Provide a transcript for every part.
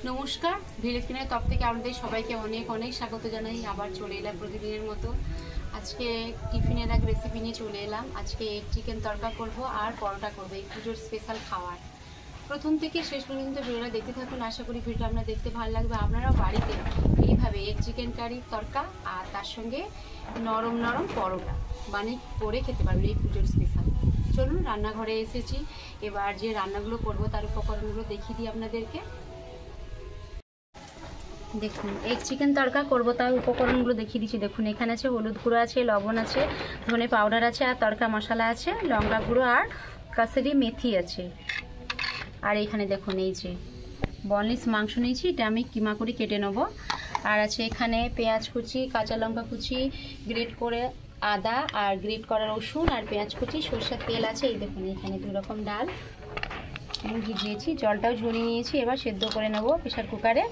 নমস্কার, ভিলেকিনের তরফ থেকে আপনাদের সবাইকে অনেক অনেক স্বাগত জানাই। আবার চলে এলাম প্রতিদিনের মতো। আজকে টিফিনের এক রেসিপি নিয়ে চলে এলাম। আজকে এগ চিকেন তড়কা করব আর পরোটা করবো, এই পুজোর স্পেশাল খাবার। প্রথম থেকে শেষ পর্যন্ত ভিডিওটা দেখতে থাকুন, আশা করি ভিডিওটা আপনার দেখতে ভালো লাগবে। আপনারাও বাড়িতে এইভাবে এগ চিকেন কারি তড়কা আর তার সঙ্গে নরম নরম পরোটা বানিয়ে করে খেতে পারবেন এই পুজোর স্পেশাল। চলুন রান্নাঘরে এসেছি, এবার যে রান্নাগুলো করবো তার উপকরণগুলো দেখিয়ে দিই আপনাদেরকে। দেখুন, এগ চিকেন তড়কা করবো তার উপকরণগুলো দেখিয়ে দিচ্ছি। দেখুন, এখানে আছে হলুদ গুঁড়ো, আছে লবণ, আছে ধনে পাউডার, আছে আর তড়কা মশলা আছে, লঙ্কা গুঁড়ো আর কাসুরি মেথি আছে। আর এখানে দেখুন এই যে বনলেস মাংস নিয়েছি, এটা আমি কিমা করে কেটে নেবো। আর আছে এখানে পেঁয়াজ কুচি, কাঁচা লঙ্কা কুচি, গ্রেট করে আদা আর গ্রেট করা রসুন আর পেঁয়াজ কুচি, সরষের তেল আছে। এই দেখুন এখানে দু রকম ডাল আমি ভিজিয়েছি, জলটাও ঝরিয়ে নিয়েছি। এবার সেদ্ধ করে নেবো প্রেসার কুকারে।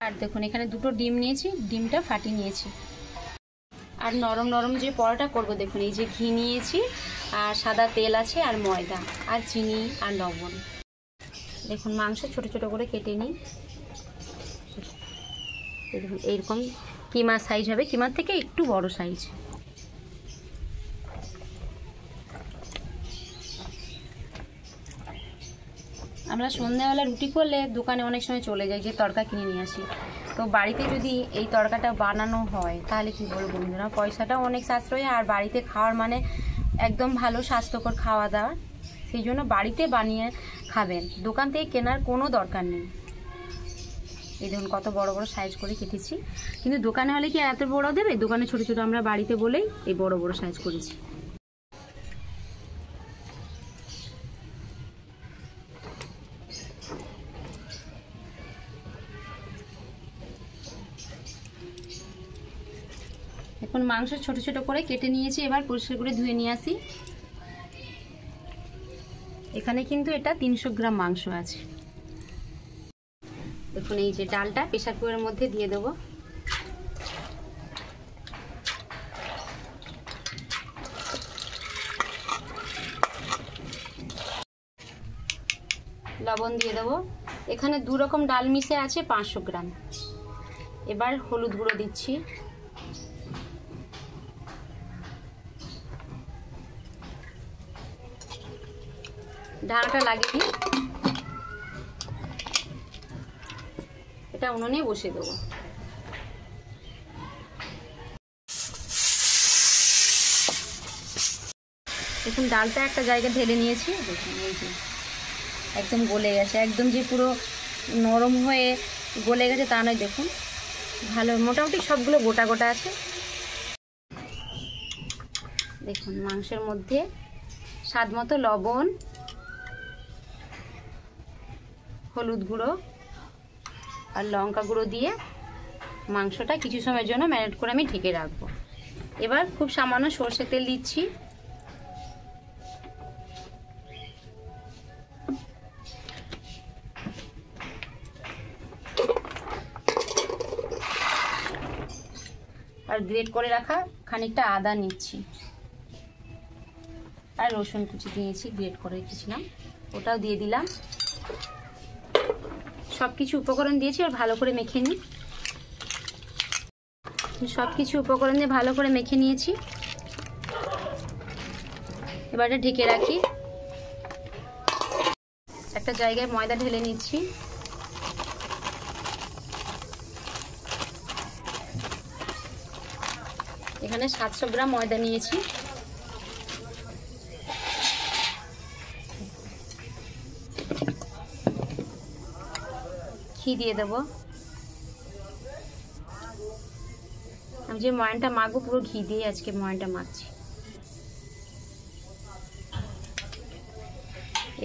আর দেখুন এখানে দুটো ডিম নিয়েছি, ডিমটা ফাটিয়ে নিয়েছি। আর নরম নরম যে পরোটা করব, দেখুন এই যে ঘি নিয়েছি আর সাদা তেল আছে আর ময়দা আর চিনি আর লবণ। দেখুন মাংস ছোট ছোট করে কেটে নিই। দেখুন এইরকম কিমা সাইজ হবে, কিমার থেকে একটু বড় সাইজ। আমরা সন্ধ্যাবেলা রুটি করলে দোকানে অনেক সময় চলে যাই, যে তড়কা কিনে নিয়ে আসি। তো বাড়িতে যদি এই তড়কাটা বানানো হয় তাহলে কী বলবো বন্ধুরা, পয়সাটাও অনেক সাশ্রয় আর বাড়িতে খাওয়ার মানে একদম ভালো স্বাস্থ্যকর খাওয়া দাওয়া। সেই জন্য বাড়িতে বানিয়ে খাবেন, দোকান থেকে কেনার কোনো দরকার নেই। এই দেখুন কত বড় বড় সাইজ করে কেটেছি, কিন্তু দোকানে হলে কি এত বড় দেবে? দোকানে ছোট ছোট, আমরা বাড়িতে বলেই এই বড় বড় সাইজ করেছি। এখন মাংস ছোট ছোট করে কেটে নিয়েছি, এবার পরিষ্কার করে ধুয়ে নিয়ে আসি। এখানে কিন্তু এটা 300 গ্রাম মাংস আছে। দেখুন এই যে ডালটা প্রেসার কুকারের মধ্যে দিয়ে দেবো। লবণ দিয়ে দেবো। এখানে দু রকম ডাল মিশে আছে 500 গ্রাম। এবার হলুদ গুঁড়ো দিচ্ছি, ঢাকাটা লাগিয়ে দিই। এটা উনুনে বসিয়ে দেবো। দেখুন ডালটা একটা জায়গায় ঢেলে নিয়েছি। দেখুন এই যে একদম গলে গেছে, একদম যে পুরো নরম হয়ে গলে গেছে তা নয়। দেখুন ভালো, মোটামুটি সবগুলো গোটা গোটা আছে। দেখুন মাংসের মধ্যে স্বাদ মতো লবণ, হলুদ গুঁড়ো আর লঙ্কা গুঁড়ো দিয়ে মাংসটা কিছু সময়ের জন্য ম্যারিনেট করে আমি ঢেকে রাখবো। এবার খুব সামান্য সরষের তেল দিচ্ছি। আর গ্রেট করে রাখা খানিকটা আদা নিচ্ছি আর রসুন কুচি দিয়েছি, গ্রেট করে রেখেছিলাম, ওটাও দিয়ে দিলাম। সব কিছু উপকরণ দিয়েছি আর ভালো করে মেখে নিই। সব কিছু উপকরণ দিয়ে ভালো করে মেখে নিয়েছি। এবার ঢেকে রাখি। একটা জায়গায় ময়দা ঢেলে নিচ্ছি। এখানে 700 গ্রাম ময়দা নিয়েছি। ঘি দিয়ে দেবো। আমি যে ময়ানটা মাখবো পুরো ঘি দিয়ে আজকে ময়ানটা মাখছি।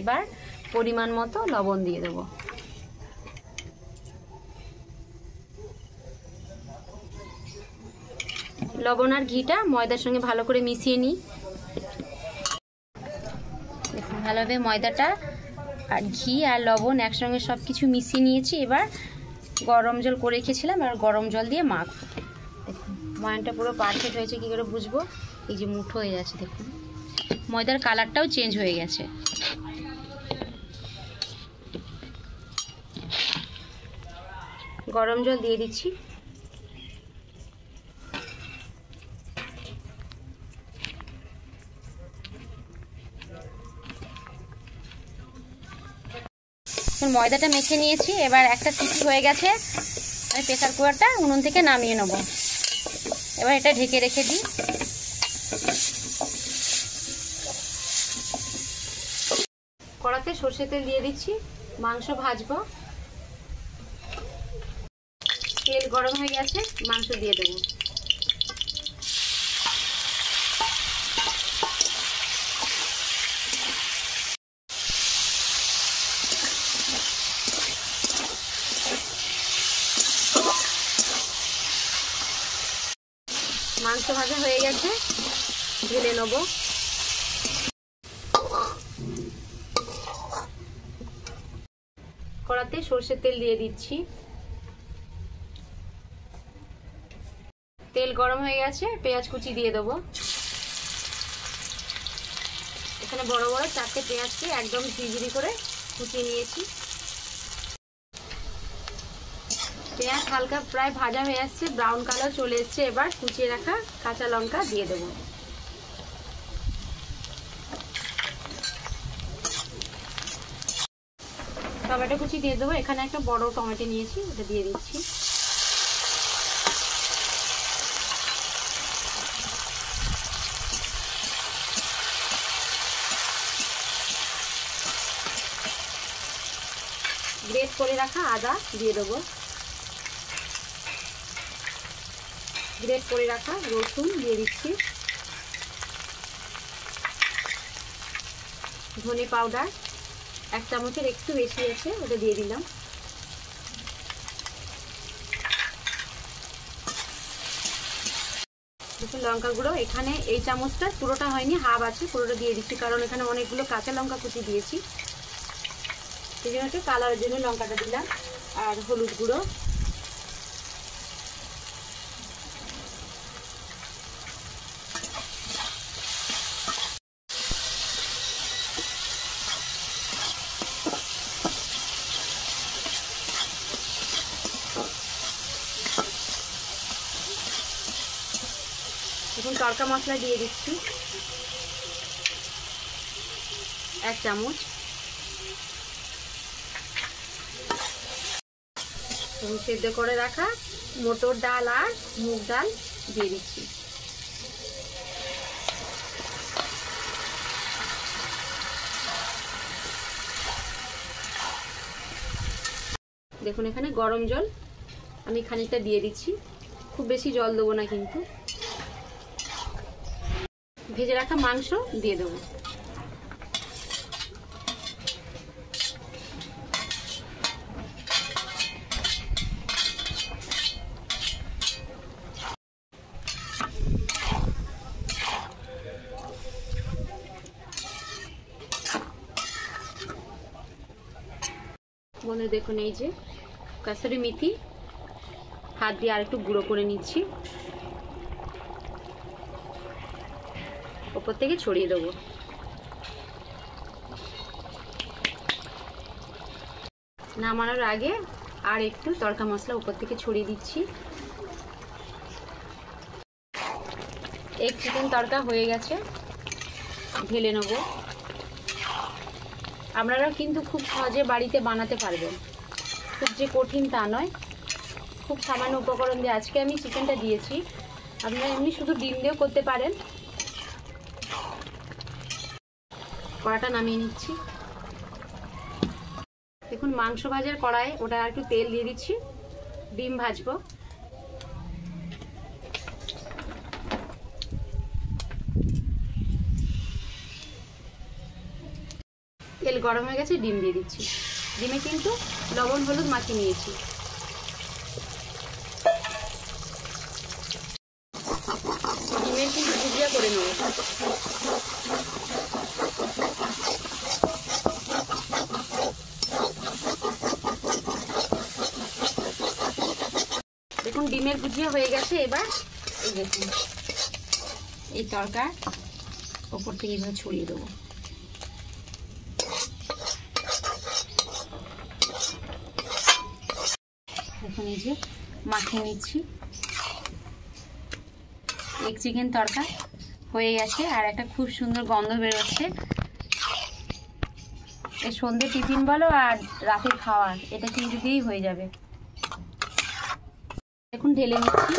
এবার পরিমাণ মতো লবণ দিয়ে দেবো। লবণ আর ঘিটা ময়দার সঙ্গে ভালো করে মিশিয়ে নিই। দেখুন ভালোভাবে ময়দাটা আর ঘি আর লবণ একসঙ্গে সব কিছু মিশিয়ে নিয়েছি। এবার গরম জল করে রেখেছিলাম, আর গরম জল দিয়ে মাখবো। দেখুন ময়ানটা পুরো পারফেক্ট হয়েছে, কী করে বুঝবো? এই যে মুঠো হয়ে যাচ্ছে, দেখুন ময়দার কালারটাও চেঞ্জ হয়ে গেছে। গরম জল দিয়ে দিচ্ছি। ময়দাটা মেখে নিয়েছি, এবার একটা সিটি হয়ে গেছে, আমি প্রেসার কুকারটা উনুন থেকে নামিয়ে নেব। এবার এটা ঢেকে রেখে দিই। কড়াতে সরষের তেল দিয়ে দিচ্ছি, মাংস ভাজবো। তেল গরম হয়ে গেছে, মাংস দিয়ে দেবো। মাংস ভাজা হয়ে গেছে, ঢেলে নেব। কড়াতে সরষের তেল দিয়ে দিচ্ছি। তেল গরম হয়ে গেছে, পেঁয়াজ কুচি দিয়ে দেবো। এখানে বড় বড় 4টে পেঁয়াজকে একদম ঝিরিঝিরি করে কুচিয়ে নিয়েছি। পেঁয়াজ হালকা প্রায় ভাজা হয়ে আসছে, ব্রাউন কালার চলে এসছে। এবার কুচিয়ে রাখা কাঁচা লঙ্কা দিয়ে দেবো। টমেটো কুচি দিয়ে দেবো। এখানে একটা বড় টমেটো নিয়েছি, ওটা দিয়ে দিচ্ছি। গ্রেট করে রাখা আদা দিয়ে দেবো। গ্রেট করে রাখা রসুন দিয়ে দিচ্ছি। ধনে পাউডার 1 চামচের একটু বেশি আছে, ওটা দিয়ে দিলাম। দেখুন লঙ্কা গুঁড়ো, এখানে এই চামচটা পুরোটা হয়নি, হাফ আছে, পুরোটা দিয়ে দিচ্ছি, কারণ এখানে অনেকগুলো কাঁচা লঙ্কা কুচি দিয়েছি, সেই জন্য একটু কালারের জন্য লঙ্কাটা দিলাম। আর হলুদ গুঁড়ো, এখন তড়কা মশলা দিয়ে দিচ্ছি 1 চামচ। এবং সেদ্ধ করে রাখা মটর ডাল আর মুগ ডাল দিয়ে দিচ্ছি। দেখুন এখানে গরম জল আমি খানিকটা দিয়ে দিচ্ছি, খুব বেশি জল দেবো না কিন্তু। ভেজে রাখা মাংস দিয়ে দেবো। বন্ধুরা দেখুন এই যে কাসুরি মেথি হাত দিয়ে আরেকটু গুঁড়ো করে নিচ্ছি, উপর থেকে ছড়িয়ে দেবো। নামানোর আগে আর একটু তড়কা মশলা উপর থেকে ছড়িয়ে দিচ্ছি। এগ চিকেন তড়কা হয়ে গেছে, ঢেলে নেব। আপনারাও কিন্তু খুব সহজে বাড়িতে বানাতে পারবেন, খুব যে কঠিন তা নয়, খুব সামান্য উপকরণ দিয়ে আজকে আমি চিকেনটা দিয়েছি। আপনারা এমনি শুধু ডিম দিয়েও করতে পারেন। কড়াটা নামিয়ে নিচ্ছি। দেখুন মাংস ভাজার কড়াই, ওটা একটু তেল দিয়ে দিচ্ছি, ডিম ভাজবো। তেল গরম হয়ে গেছে, ডিম দিয়ে দিচ্ছি। ডিমে কিন্তু লবণ হলুদ মাখিয়ে নিয়েছি। ডিমের কিন্তু ভুজিয়া করে নেব। দেখুন ডিমের ভুজিয়া হয়ে গেছে। এবার এই দেখুন এই তড়কা ওপর থেকে এভাবে ছড়িয়ে দেবো। দেখুন এই যে মাখিয়ে নিচ্ছি। এগ চিকেন তড়কা হয়ে গেছে আর একটা খুব সুন্দর গন্ধ বেরোচ্ছে। এই সন্ধ্যে টিফিন বলো আর রাতের খাওয়ার এটা কিন্তু দিয়েই হয়ে যাবে। এখন ঢেলে নিচ্ছি।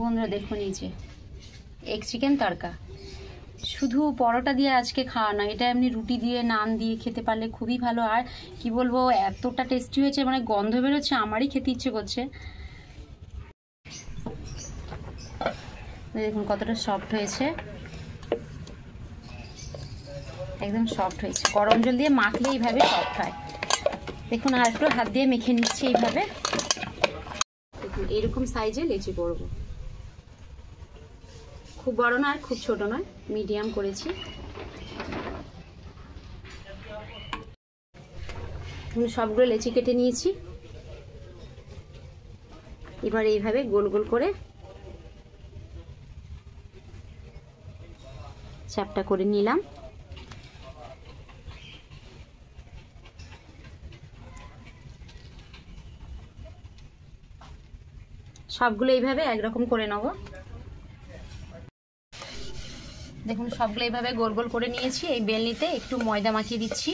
বন্ধুরা দেখুন এই যে এগ চিকেন তড়কা, শুধু পরোটা দিয়ে আজকে খাওয়া না, এটা এমনি রুটি দিয়ে নান দিয়ে খেতে পারলে খুবই ভালো। আর কি বলবো, এতটা টেস্টি হয়েছে, মানে গন্ধ বেরোচ্ছে, আমারই খেতে ইচ্ছে করছে। দেখুন কতটা সফট হয়েছে, একদম সফট হয়েছে। গরম জল দিয়ে মাখলে এইভাবে সফট হয়। দেখুন আর একটু হাত দিয়ে মেখে নিচ্ছি এইভাবে। দেখুন এইরকম সাইজে লেচি করবো, খুব বড় না আর খুব ছোট নয়, মিডিয়াম করেছি। সবগুলো লেচি কেটে নিয়েছি। এবার এইভাবে গোল গোল করে চ্যাপটা করে নিলাম। সবগুলো এইভাবে একরকম করে নেব। দেখুন সবগুলো এইভাবে গোল গোল করে নিয়েছি। এই বেলনিতে একটু ময়দা মাখিয়ে দিচ্ছি।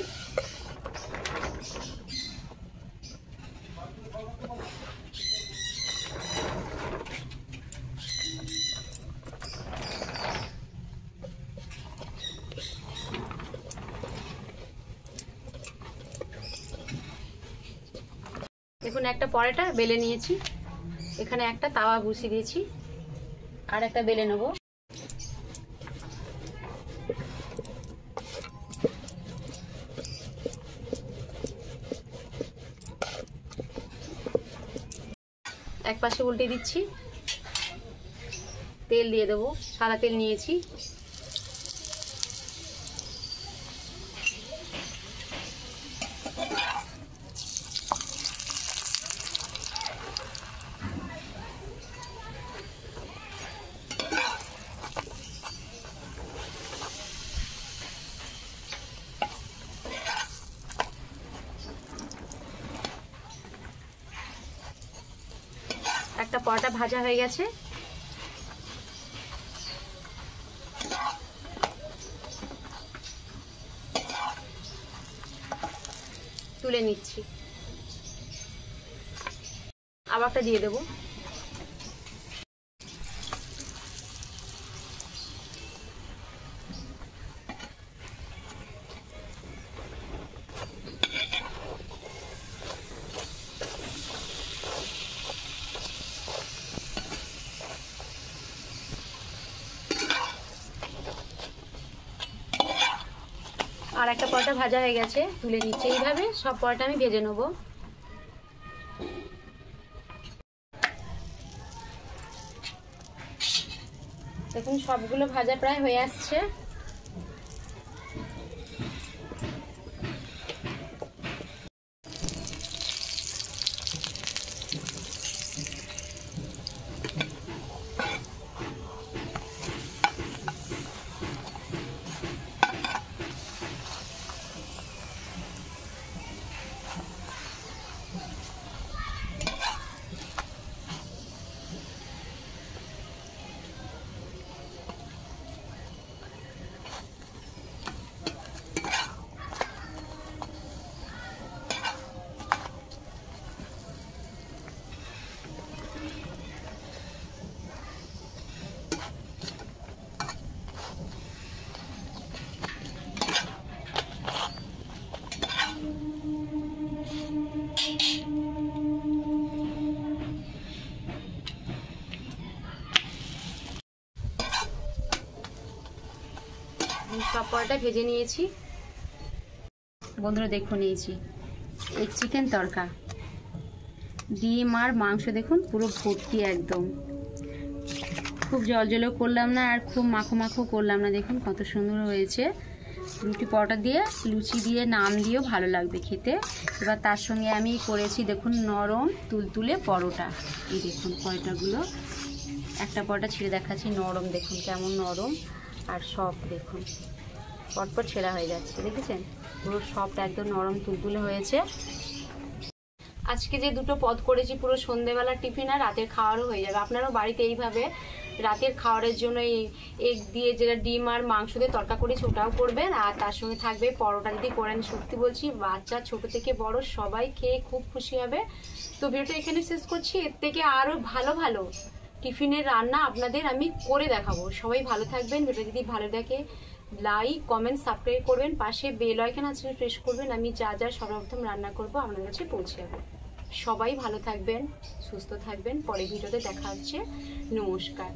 দেখুন একটা পরোটা বেলে নিয়েছি, এখানে একটা তাওয়া বসিয়ে দিয়েছি, আর একটা বেলে নেব। এক পাশে উল্টে দিচ্ছি, তেল দিয়ে দেবো, সাদা তেল নিয়েছি। একটা পরোটা ভাজা হয়ে গেছে, তুলে নিচ্ছি। আবারটা দিয়ে দেবো। আর একটা পরোটা ভাজা হয়ে গেছে, তুলে নিচ্ছি। এইভাবে সব পরোটা আমি ভেজে নেব। দেখুন সবগুলো ভাজা প্রায় হয়ে আসছে। সব পরোটা ভেজে নিয়েছি। বন্ধুরা দেখুন নিয়েছি এগ চিকেন তড়কা, ডিম আর মাংস দেখুন পুরো ভর্তি একদম। খুব জলজলেও করলাম না আর খুব মাখো মাখো করলাম না, দেখুন কত সুন্দর হয়েছে। রুটি পরোটা দিয়ে, লুচি দিয়ে, নান দিয়েও ভালো লাগবে খেতে। এবার তার সঙ্গে আমি করেছি দেখুন নরম তুলতুলে পরোটা। এই দেখুন পরোটাগুলো, একটা পরোটা ছিঁড়ে দেখাচ্ছি, নরম দেখুন কেমন নরম আর সফট। দেখুন পটপট ছেঁড়া হয়ে যাচ্ছে, দেখেছেন পুরো সফট একদম নরম তুলতুলে হয়েছে। আজকে যে দুটো পদ করেছি পুরো সন্ধ্যেবেলার টিফিন আর রাতের খাওয়ারও হয়ে যাবে। আপনারাও বাড়িতে এইভাবে রাতের খাওয়ারের জন্য এই এগ দিয়ে যেটা ডিম আর মাংস দিয়ে তরকা করেছি ওটাও করবেন, আর তার সঙ্গে থাকবে পরোটা। যদি করেন সত্যি বলছি বাচ্চা ছোট থেকে বড় সবাই খেয়ে খুব খুশি হবে। তো ভিডিওটা এখানে শেষ করছি। এর থেকে আরও ভালো ভালো টিফিনের রান্না আপনাদের আমি করে দেখাবো। সবাই ভালো থাকবেন। ভিডিও যদি ভালো দেখে লাইক কমেন্ট সাবস্ক্রাইব করবেন, পাশে বেল আইকন আছে প্রেস করবেন। আমি যা যা সর্বপ্রথম রান্না করবো আপনার কাছে পৌঁছে যাবে। সবাই ভালো থাকবেন, সুস্থ থাকবেন। পরে ভিডিওতে দেখা হচ্ছে। নমস্কার।